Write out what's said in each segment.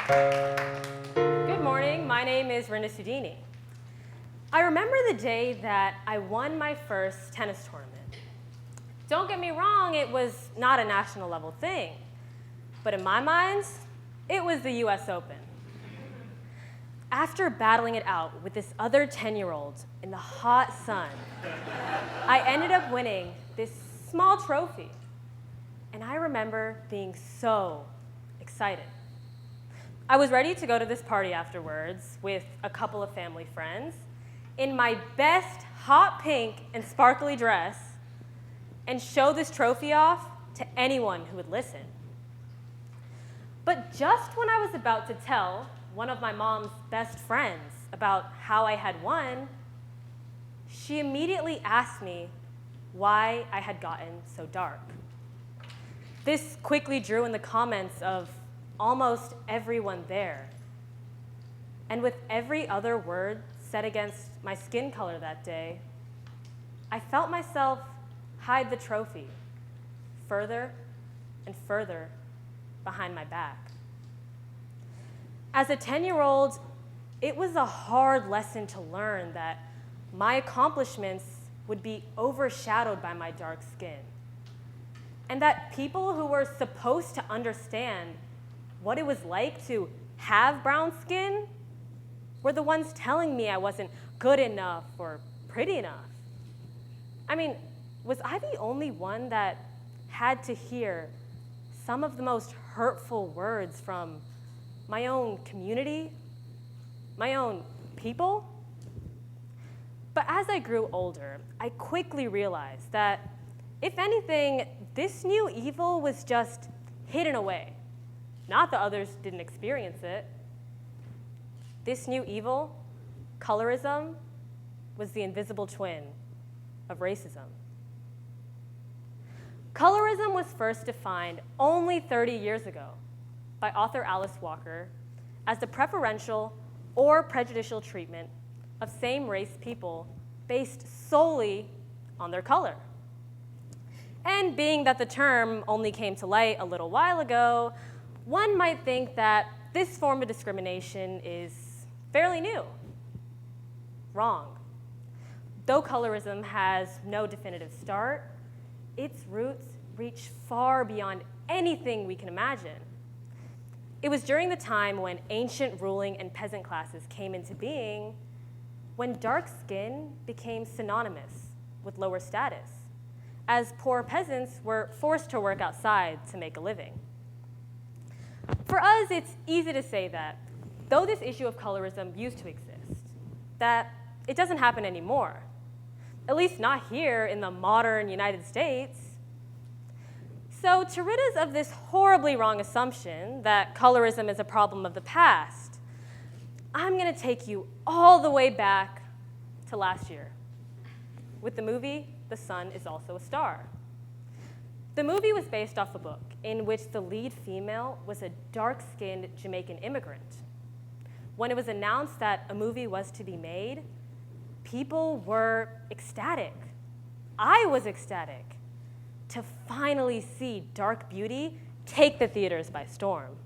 Good morning, my name is Rindha Sudhini. I remember the day that I won my first tennis tournament. Don't get me wrong, it was not a national level thing, but in my mind, it was the US Open. After battling it out with this other 10-year-old in the hot sun, I ended up winning this small trophy. And I remember being so excited. I was ready to go to this party afterwards with a couple of family friends in my best hot pink and sparkly dress and show this trophy off to anyone who would listen. But just when I was about to tell one of my mom's best friends about how I had won, she immediately asked me why I had gotten so dark. This quickly drew in the comments of almost everyone there. And with every other word said against my skin color that day, I felt myself hide the trophy further and further behind my back. As a 10-year-old, it was a hard lesson to learn that my accomplishments would be overshadowed by my dark skin, and that people who were supposed to understand what it was like to have brown skin were the ones telling me I wasn't good enough or pretty enough. I mean, was I the only one that had to hear some of the most hurtful words from my own community, my own people? But as I grew older, I quickly realized that, if anything, this new evil was just hidden away. Not that others didn't experience it. This new evil, colorism, was the invisible twin of racism. Colorism was first defined only 30 years ago by author Alice Walker as the preferential or prejudicial treatment of same-race people based solely on their color. And being that the term only came to light a little while ago, one might think that this form of discrimination is fairly new. Wrong. Though colorism has no definitive start, its roots reach far beyond anything we can imagine. It was during the time when ancient ruling and peasant classes came into being when dark skin became synonymous with lower status, as poor peasants were forced to work outside to make a living. For us, it's easy to say that, though this issue of colorism used to exist, that it doesn't happen anymore, at least not here in the modern United States. So to rid us of this horribly wrong assumption that colorism is a problem of the past, I'm going to take you all the way back to last year with the movie The Sun Is Also a Star. The movie was based off a book in which the lead female was a dark-skinned Jamaican immigrant. When it was announced that a movie was to be made, people were ecstatic. I was ecstatic to finally see dark beauty take the theaters by storm.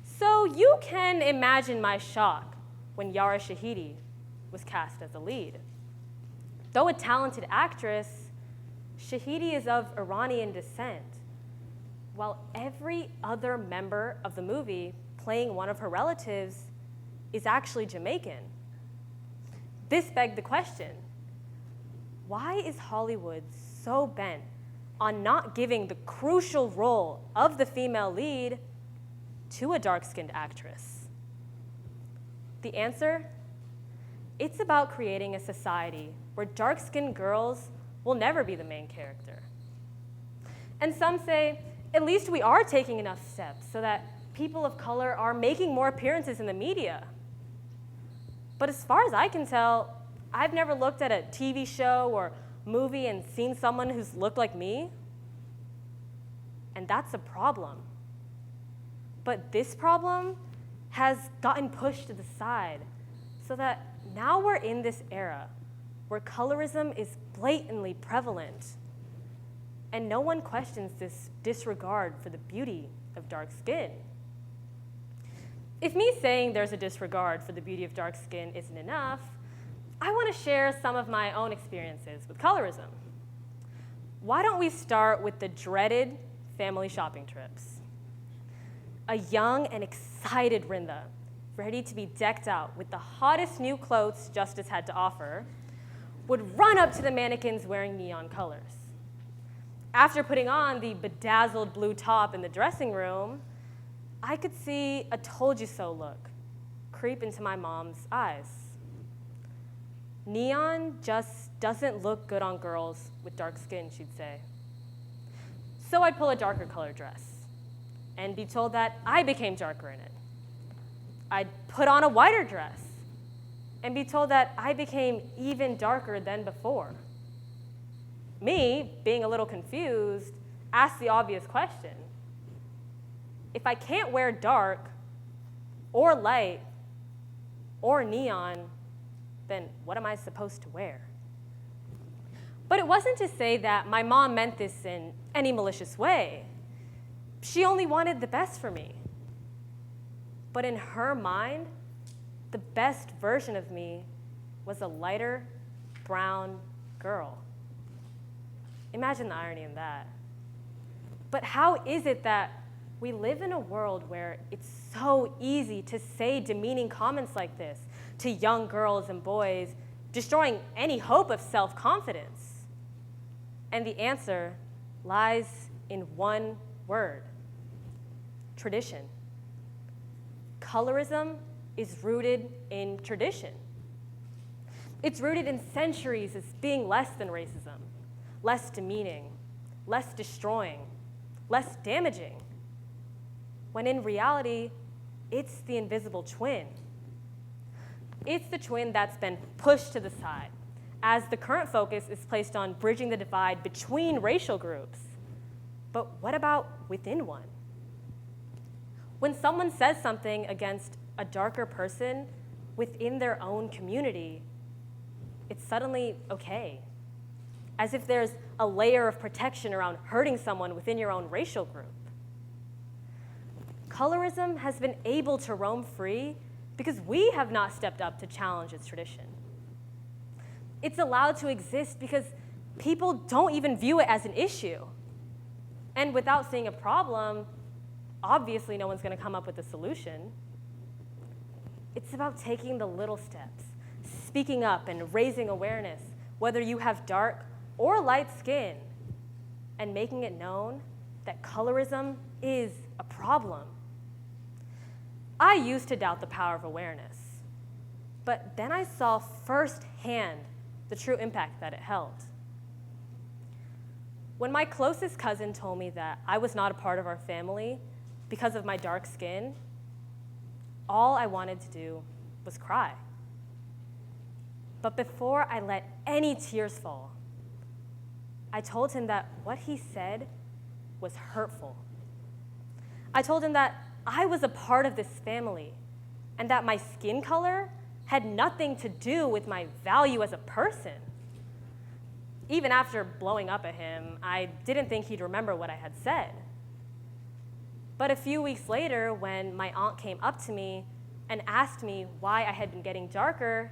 So you can imagine my shock when Yara Shahidi was cast as the lead. Though a talented actress, Shahidi is of Iranian descent, while every other member of the movie playing one of her relatives is actually Jamaican. This begged the question, why is Hollywood so bent on not giving the crucial role of the female lead to a dark-skinned actress? The answer? It's about creating a society where dark-skinned girls will never be the main character. And some say, at least we are taking enough steps so that people of color are making more appearances in the media. But as far as I can tell, I've never looked at a TV show or movie and seen someone who's looked like me. And that's a problem. But this problem has gotten pushed to the side so that now we're in this era where colorism is blatantly prevalent, and no one questions this disregard for the beauty of dark skin. If me saying there's a disregard for the beauty of dark skin isn't enough, I want to share some of my own experiences with colorism. Why don't we start with the dreaded family shopping trips? A young and excited Rindha, ready to be decked out with the hottest new clothes Justice had to offer, would run up to the mannequins wearing neon colors. After putting on the bedazzled blue top in the dressing room, I could see a told you so look creep into my mom's eyes. Neon just doesn't look good on girls with dark skin, she'd say. So I'd pull a darker color dress and be told that I became darker in it. I'd put on a whiter dress and be told that I became even darker than before. Me, being a little confused, asked the obvious question. If I can't wear dark or light or neon, then what am I supposed to wear? But it wasn't to say that my mom meant this in any malicious way. She only wanted the best for me. But in her mind, the best version of me was a lighter brown girl. Imagine the irony in that. But how is it that we live in a world where it's so easy to say demeaning comments like this to young girls and boys, destroying any hope of self-confidence? And the answer lies in one word: tradition. Colorism is rooted in tradition. It's rooted in centuries as being less than racism, less demeaning, less destroying, less damaging, when in reality, it's the invisible twin. It's the twin that's been pushed to the side, as the current focus is placed on bridging the divide between racial groups. But what about within one? When someone says something against a darker person within their own community, it's suddenly okay, as if there's a layer of protection around hurting someone within your own racial group. Colorism has been able to roam free because we have not stepped up to challenge its tradition. It's allowed to exist because people don't even view it as an issue. And without seeing a problem, obviously no one's going to come up with a solution. It's about taking the little steps, speaking up and raising awareness, whether you have dark or light skin, and making it known that colorism is a problem. I used to doubt the power of awareness, but then I saw firsthand the true impact that it held. When my closest cousin told me that I was not a part of our family because of my dark skin, all I wanted to do was cry. But before I let any tears fall, I told him that what he said was hurtful. I told him that I was a part of this family and that my skin color had nothing to do with my value as a person. Even after blowing up at him, I didn't think he'd remember what I had said. But a few weeks later, when my aunt came up to me and asked me why I had been getting darker,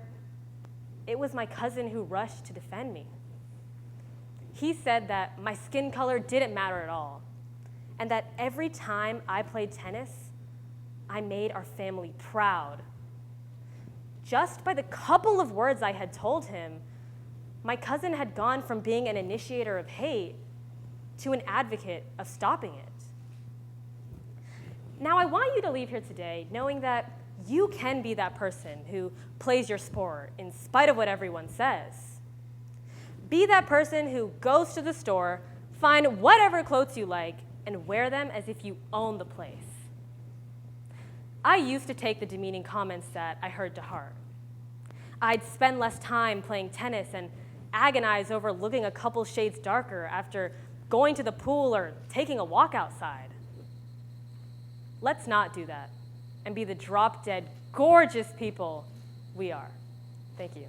it was my cousin who rushed to defend me. He said that my skin color didn't matter at all, and that every time I played tennis, I made our family proud. Just by the couple of words I had told him, my cousin had gone from being an initiator of hate to an advocate of stopping it. Now, I want you to leave here today knowing that you can be that person who plays your sport in spite of what everyone says. Be that person who goes to the store, find whatever clothes you like, and wear them as if you own the place. I used to take the demeaning comments that I heard to heart. I'd spend less time playing tennis and agonize over looking a couple shades darker after going to the pool or taking a walk outside. Let's not do that and be the drop-dead, gorgeous people we are. Thank you.